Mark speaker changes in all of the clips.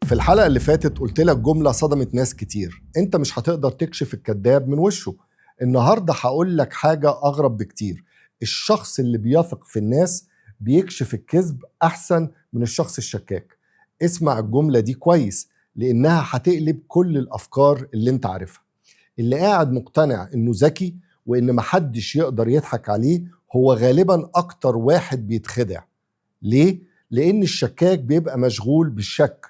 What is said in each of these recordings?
Speaker 1: في الحلقة اللي فاتت قلت لك جملة صدمت ناس كتير: انت مش هتقدر تكشف الكذاب من وشه. النهاردة هقول لك حاجة أغرب بكتير: الشخص اللي بيثق في الناس بيكشف الكذب أحسن من الشخص الشكاك. اسمع الجملة دي كويس، لأنها هتقلب كل الأفكار اللي انت عارفها. اللي قاعد مقتنع إنه ذكي وإن محدش يقدر يضحك عليه هو غالبا أكتر واحد بيتخدع. ليه؟ لأن الشكاك بيبقى مشغول بالشك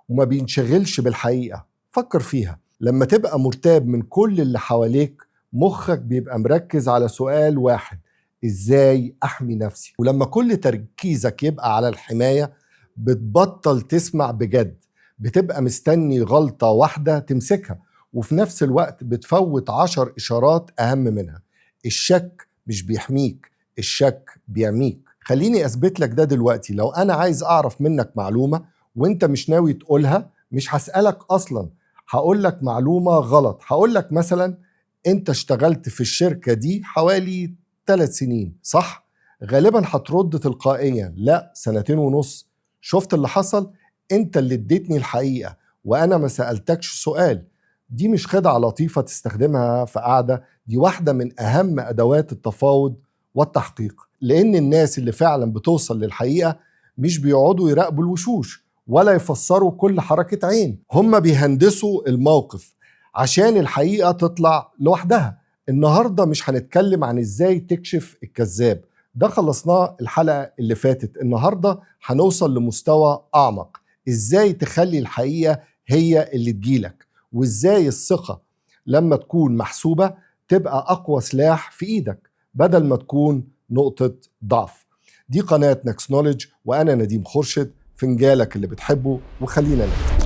Speaker 1: وما بينشغلش بالحقيقة. فكر فيها، لما تبقى مرتاب من كل اللي حواليك مخك بيبقى مركز على سؤال واحد: إزاي أحمي نفسي؟ ولما كل تركيزك يبقى على الحماية بتبطل تسمع بجد، بتبقى مستني غلطة واحدة تمسكها، وفي نفس الوقت بتفوت 10 إشارات أهم منها. الشك مش بيحميك، الشك بيعميك. خليني أثبت لك ده دلوقتي. لو أنا عايز أعرف منك معلومة وانت مش ناوي تقولها، مش هسألك أصلا، هقول لك معلومة غلط. هقول لك مثلا: انت اشتغلت في الشركة دي حوالي 3 سنين، صح؟ غالبا هترد تلقائيا: لا، 2.5 سنين. شفت اللي حصل؟ انت اللي اديتني الحقيقة وانا ما سألتكش سؤال. دي مش خدعة لطيفة تستخدمها في قعدة، دي واحدة من أهم أدوات التفاوض والتحقيق. لأن الناس اللي فعلا بتوصل للحقيقة مش بيقعدوا يراقبوا الوشوش ولا يفسروا كل حركة عين، هم بيهندسوا الموقف عشان الحقيقة تطلع لوحدها. النهاردة مش هنتكلم عن ازاي تكشف الكذاب، ده خلصناه الحلقة اللي فاتت. النهاردة هنوصل لمستوى أعمق: ازاي تخلي الحقيقة هي اللي تجيلك، وازاي الثقة لما تكون محسوبة تبقى أقوى سلاح في إيدك بدل ما تكون نقطة ضعف. دي قناة نكس نوليدج وأنا نديم خورشيد، فنجالك اللي بتحبه، وخلينا نبدأ.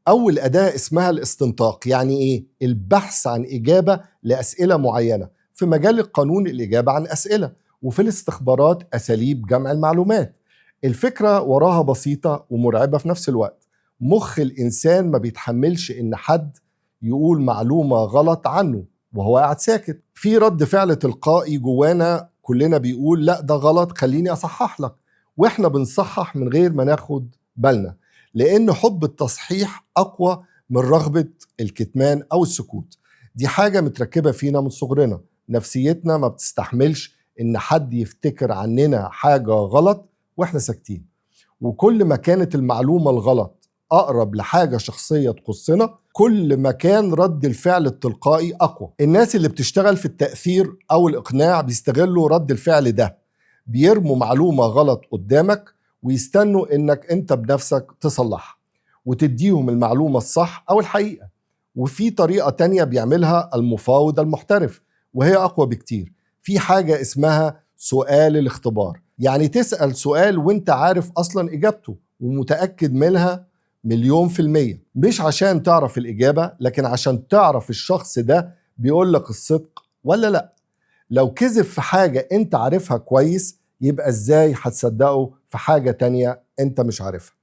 Speaker 1: أول أداة اسمها الاستنطاق. يعني إيه؟ البحث عن إجابة لأسئلة معينة. في مجال القانون الإجابة عن أسئلة، وفي الاستخبارات أساليب جمع المعلومات. الفكرة وراها بسيطة ومرعبة في نفس الوقت. مخ الإنسان ما بيتحملش إن حد يقول معلومة غلط عنه وهو قاعد ساكت. في رد فعل تلقائي جوانا كلنا بيقول: لا ده غلط، خليني أصحح لك. وإحنا بنصحح من غير ما ناخد بالنا، لأن حب التصحيح أقوى من رغبة الكتمان أو السكوت. دي حاجة متركبة فينا من صغرنا. نفسيتنا ما بتستحملش إن حد يفتكر عننا حاجة غلط وإحنا ساكتين. وكل ما كانت المعلومة الغلط أقرب لحاجة شخصية تخصنا، كل ما كان رد الفعل التلقائي أقوى. الناس اللي بتشتغل في التأثير أو الإقناع بيستغلوا رد الفعل ده، بيرموا معلومة غلط قدامك ويستنوا إنك أنت بنفسك تصلحها وتديهم المعلومة الصح أو الحقيقة. وفي طريقة تانية بيعملها المفاوض المحترف، وهي أقوى بكتير. في حاجة اسمها سؤال الاختبار. يعني تسأل سؤال وانت عارف أصلا إجابته ومتأكد منها 1,000,000%، مش عشان تعرف الإجابة لكن عشان تعرف الشخص ده بيقول لك الصدق ولا لأ. لو كذب في حاجة انت عارفها كويس، يبقى ازاي هتصدقه في حاجة تانية انت مش عارفها؟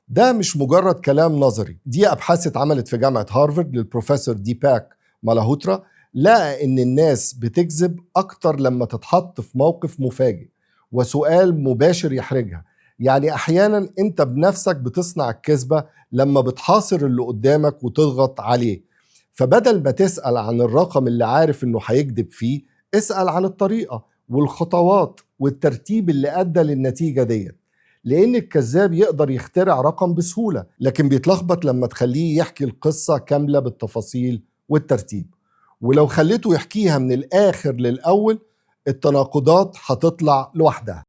Speaker 1: ده مش مجرد كلام نظري. دي أبحاث اتعملت في جامعة هارفارد للبروفيسور ديباك مالهوترا. لقى إن الناس بتكذب أكتر لما تتحط في موقف مفاجئ وسؤال مباشر يحرجها. يعني أحيانا أنت بنفسك بتصنع الكذبة لما بتحاصر اللي قدامك وتضغط عليه. فبدل ما تسأل عن الرقم اللي عارف إنه هيكذب فيه، اسأل عن الطريقة والخطوات والترتيب اللي أدى للنتيجة ديت. لأن الكذاب يقدر يخترع رقم بسهولة، لكن بيتلخبط لما تخليه يحكي القصة كاملة بالتفاصيل والترتيب. ولو خليته يحكيها من الآخر للأول، التناقضات هتطلع لوحدها.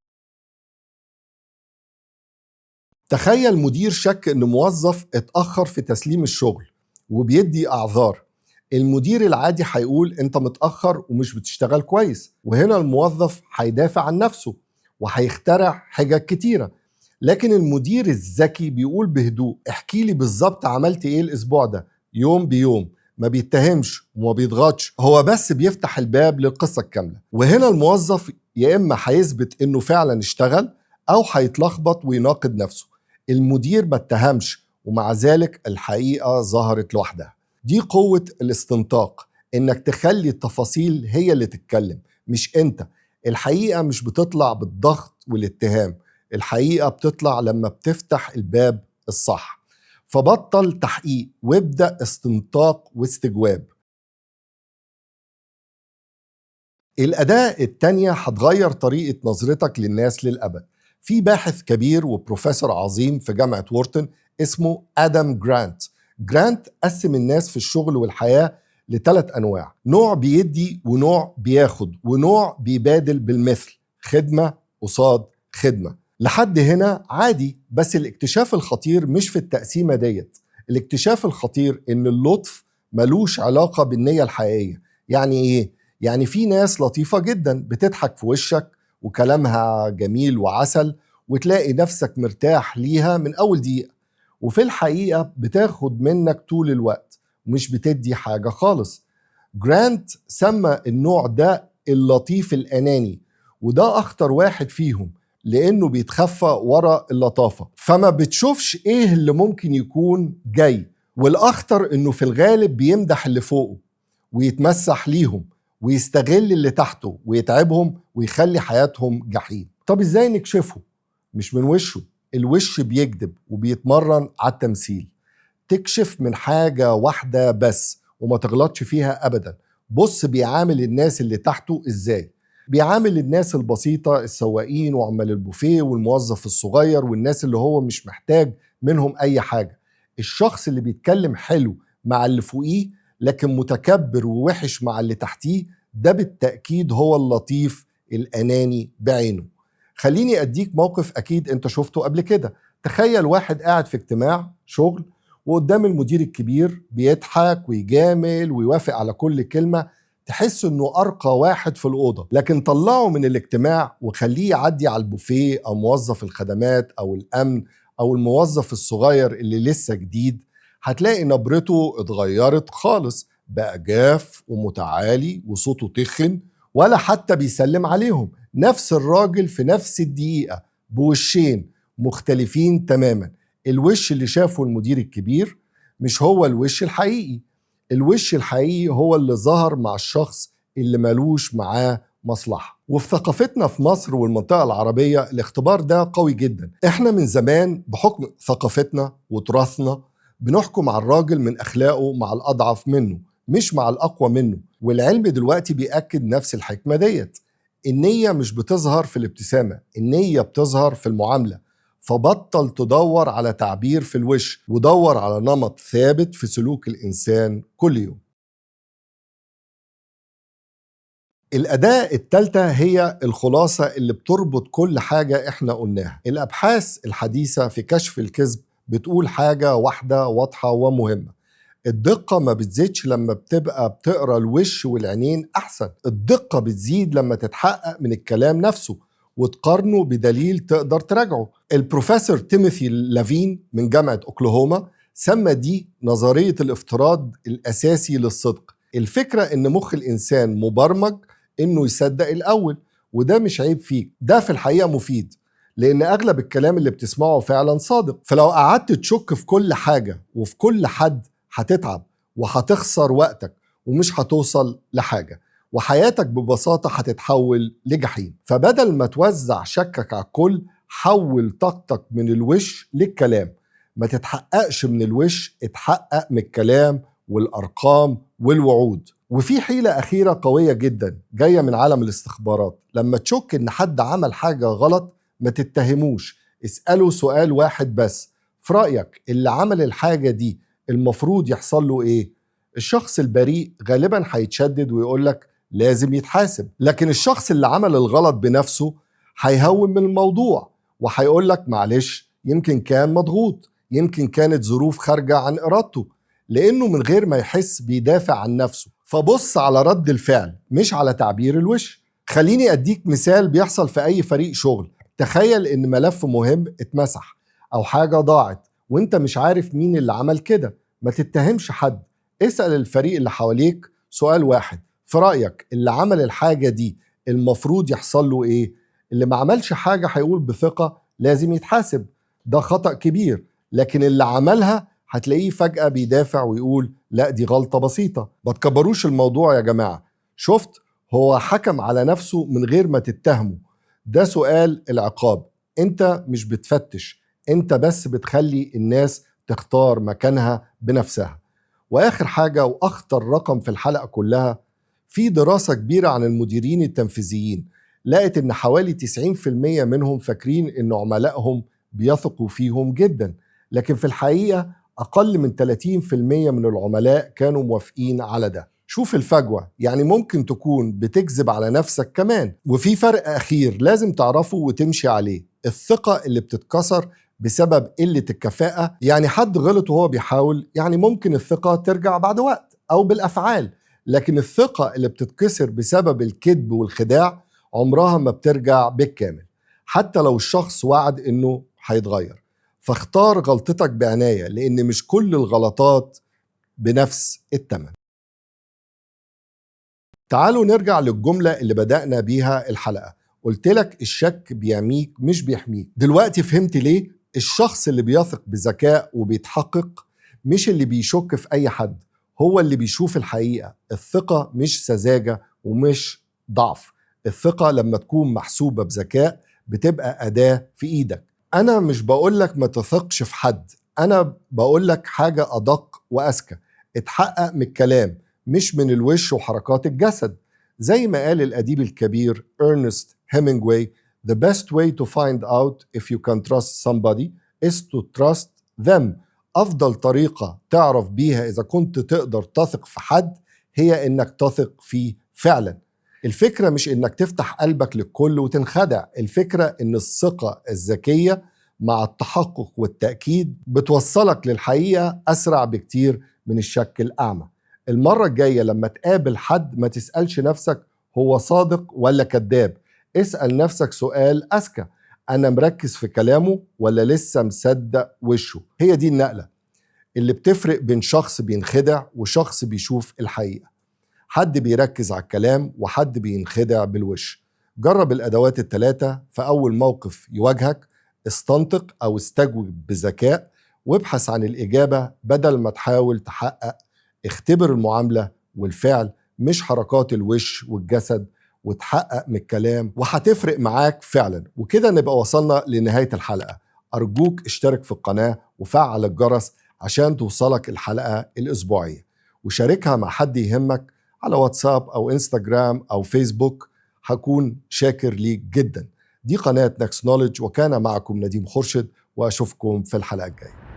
Speaker 1: تخيل مدير شك إن موظف اتأخر في تسليم الشغل وبيدي أعذار. المدير العادي هيقول: أنت متأخر ومش بتشتغل كويس. وهنا الموظف هيدافع عن نفسه وهيخترع حاجات كتيرة. لكن المدير الذكي بيقول بهدوء: احكي لي بالظبط عملت ايه الاسبوع ده، يوم بيوم. ما بيتهمش وما بيضغطش، هو بس بيفتح الباب للقصة الكاملة. وهنا الموظف يا إما هيثبت إنه فعلا اشتغل أو هيتلخبط ويناقض نفسه. المدير ما اتهمش ومع ذلك الحقيقة ظهرت لوحدها. دي قوة الاستنطاق، إنك تخلي التفاصيل هي اللي تتكلم مش أنت. الحقيقة مش بتطلع بالضغط والاتهام، الحقيقة بتطلع لما بتفتح الباب الصح. فبطل تحقيق وابدأ استنطاق واستجواب. الأداة التانية هتغير طريقة نظرتك للناس للأبد. في باحث كبير وبروفيسور عظيم في جامعة وورتن اسمه آدم جرانت. جرانت قسم الناس في الشغل والحياة ل3 أنواع: نوع بيدي، ونوع بياخد، ونوع بيبادل بالمثل، خدمة قصاد خدمة. لحد هنا عادي، بس الاكتشاف الخطير مش في التقسيمة ديت. الاكتشاف الخطير إن اللطف ملوش علاقة بالنية الحقيقية. يعني إيه؟ يعني في ناس لطيفة جدا بتضحك في وشك وكلامها جميل وعسل، وتلاقي نفسك مرتاح ليها من أول دقيقة، وفي الحقيقة بتاخد منك طول الوقت ومش بتدي حاجة خالص. جرانت سمى النوع ده اللطيف الأناني، وده أخطر واحد فيهم لأنه بيتخفى ورا اللطافة، فما بتشوفش إيه اللي ممكن يكون جاي. والأخطر إنه في الغالب بيمدح اللي فوقه ويتمسح ليهم ويستغل اللي تحته ويتعبهم ويخلي حياتهم جحيم. طب ازاي نكشفه؟ مش من وشه. الوش بيكذب وبيتمرن على التمثيل. تكشف من حاجة واحدة بس وما تغلطش فيها أبدا. بص بيعامل الناس اللي تحته ازاي. بيعامل الناس البسيطة، السواقين وعمال البوفيه والموظف الصغير والناس اللي هو مش محتاج منهم أي حاجة. الشخص اللي بيتكلم حلو مع اللي فوقيه لكن متكبر ووحش مع اللي تحتيه، ده بالتأكيد هو اللطيف الأناني بعينه. خليني أديك موقف أكيد أنت شفته قبل كده. تخيل واحد قاعد في اجتماع شغل وقدام المدير الكبير بيضحك ويجامل ويوافق على كل كلمة، تحس انه ارقى واحد في الأوضة. لكن طلعه من الاجتماع وخليه يعدي على البوفيه او موظف الخدمات او الامن او الموظف الصغير اللي لسه جديد، هتلاقي نبرته اتغيرت خالص، بقى جاف ومتعالي وصوته تخن ولا حتى بيسلم عليهم. نفس الراجل في نفس الدقيقة بوشين مختلفين تماما. الوش اللي شافه المدير الكبير مش هو الوش الحقيقي. الوش الحقيقي هو اللي ظهر مع الشخص اللي ملوش معاه مصلحة. وفي ثقافتنا في مصر والمنطقة العربية الاختبار ده قوي جدا. احنا من زمان بحكم ثقافتنا وتراثنا بنحكم على الراجل من أخلاقه مع الأضعف منه مش مع الأقوى منه. والعلم دلوقتي بيأكد نفس الحكمة ديت. النية مش بتظهر في الابتسامة، النية بتظهر في المعاملة. فبطل تدور على تعبير في الوش ودور على نمط ثابت في سلوك الإنسان كل يوم. الأداة الثالثة هي الخلاصة اللي بتربط كل حاجة إحنا قلناها. الأبحاث الحديثة في كشف الكذب بتقول حاجة واحدة واضحة ومهمة: الدقة ما بتزيدش لما بتبقى بتقرأ الوش والعينين أحسن. الدقة بتزيد لما تتحقق من الكلام نفسه وتقارنه بدليل تقدر تراجعه. البروفيسور تيموثي لافين من جامعة أوكلاهوما سمى دي نظرية الافتراض الأساسي للصدق. الفكرة إن مخ الإنسان مبرمج إنه يصدق الأول، وده مش عيب فيك، ده في الحقيقة مفيد، لأن أغلب الكلام اللي بتسمعه فعلا صادق. فلو قعدت تشك في كل حاجة وفي كل حد هتتعب وهتخسر وقتك ومش هتوصل لحاجة، وحياتك ببساطة هتتحول لجحيم. فبدل ما توزع شكك على الكل، حول طاقتك من الوش للكلام. ما تتحققش من الوش، اتحقق من الكلام والأرقام والوعود. وفي حيلة أخيرة قوية جدا جاية من عالم الاستخبارات. لما تشك إن حد عمل حاجة غلط ما تتهموش، اسأله سؤال واحد بس: في رأيك اللي عمل الحاجة دي المفروض يحصل له إيه؟ الشخص البريء غالبا هيتشدد ويقولك لازم يتحاسب، لكن الشخص اللي عمل الغلط بنفسه هيهون من الموضوع وهيقولك معلش، يمكن كان مضغوط، يمكن كانت ظروف خارجة عن إرادته، لأنه من غير ما يحس بيدافع عن نفسه. فبص على رد الفعل مش على تعبير الوش. خليني أديك مثال بيحصل في أي فريق شغل. تخيل إن ملف مهم اتمسح أو حاجة ضاعت وإنت مش عارف مين اللي عمل كده. ما تتهمش حد، اسأل الفريق اللي حواليك سؤال واحد: في رأيك اللي عمل الحاجة دي المفروض يحصل له إيه؟ اللي ما عملش حاجة هيقول بثقة لازم يتحاسب، ده خطأ كبير. لكن اللي عملها هتلاقيه فجأة بيدافع ويقول لا دي غلطة بسيطة. ما تكبروش الموضوع يا جماعة. شفت، هو حكم على نفسه من غير ما تتهمه. ده سؤال العقاب. انت مش بتفتش، انت بس بتخلي الناس تختار مكانها بنفسها. واخر حاجة واخطر رقم في الحلقة كلها، في دراسة كبيرة عن المديرين التنفيذيين لقت ان حوالي 90% منهم فاكرين ان عملائهم بيثقوا فيهم جدا، لكن في الحقيقة اقل من 30% من العملاء كانوا موافقين على ده. شوف الفجوة، يعني ممكن تكون بتكذب على نفسك كمان. وفي فرق أخير لازم تعرفه وتمشي عليه: الثقة اللي بتتكسر بسبب قلة الكفاءة. يعني حد غلط وهو بيحاول، يعني ممكن الثقة ترجع بعد وقت أو بالأفعال، لكن الثقة اللي بتتكسر بسبب الكذب والخداع عمرها ما بترجع بالكامل، حتى لو الشخص وعد إنه هيتغير. فاختار غلطتك بعناية، لأن مش كل الغلطات بنفس الثمن. تعالوا نرجع للجملة اللي بدأنا بيها الحلقة. قلت لك الشك بيعميك مش بيحميك. دلوقتي فهمت ليه الشخص اللي بيثق بذكاء وبيتحقق مش اللي بيشك في أي حد، هو اللي بيشوف الحقيقة. الثقة مش سذاجة ومش ضعف. الثقة لما تكون محسوبة بذكاء بتبقى أداة في إيدك. أنا مش بقولك ما تثقش في حد، أنا بقولك حاجة أدق وأذكى: اتحقق من الكلام مش من الوش وحركات الجسد. زي ما قال الأديب الكبير إرنست هيمنجواي: The best way to find out if you can trust somebody is to trust them. أفضل طريقة تعرف بيها إذا كنت تقدر تثق في حد هي إنك تثق فيه فعلا. الفكرة مش إنك تفتح قلبك للكل وتنخدع، الفكرة إن الثقة الذكية مع التحقق والتأكيد بتوصلك للحقيقة أسرع بكتير من الشك الأعمى. المرة الجاية لما تقابل حد ما تسألش نفسك هو صادق ولا كذاب، اسأل نفسك سؤال أذكى: أنا مركز في كلامه ولا لسه مصدق وشه؟ هي دي النقلة اللي بتفرق بين شخص بينخدع وشخص بيشوف الحقيقة. حد بيركز على الكلام وحد بينخدع بالوش. جرب الأدوات الثلاثة في أول موقف يواجهك: استنطق أو استجوب بذكاء وابحث عن الإجابة بدل ما تحاول تحقق. اختبر المعاملة والفعل مش حركات الوش والجسد وتحقق من الكلام، وهتفرق معاك فعلا. وكده نبقى وصلنا لنهاية الحلقة. أرجوك اشترك في القناة وفعل الجرس عشان توصلك الحلقة الأسبوعية، وشاركها مع حد يهمك على واتساب أو إنستجرام أو فيسبوك. هكون شاكر ليك جدا. دي قناة نكس نوليدج، وكان معكم نديم خورشيد، وأشوفكم في الحلقة الجاية.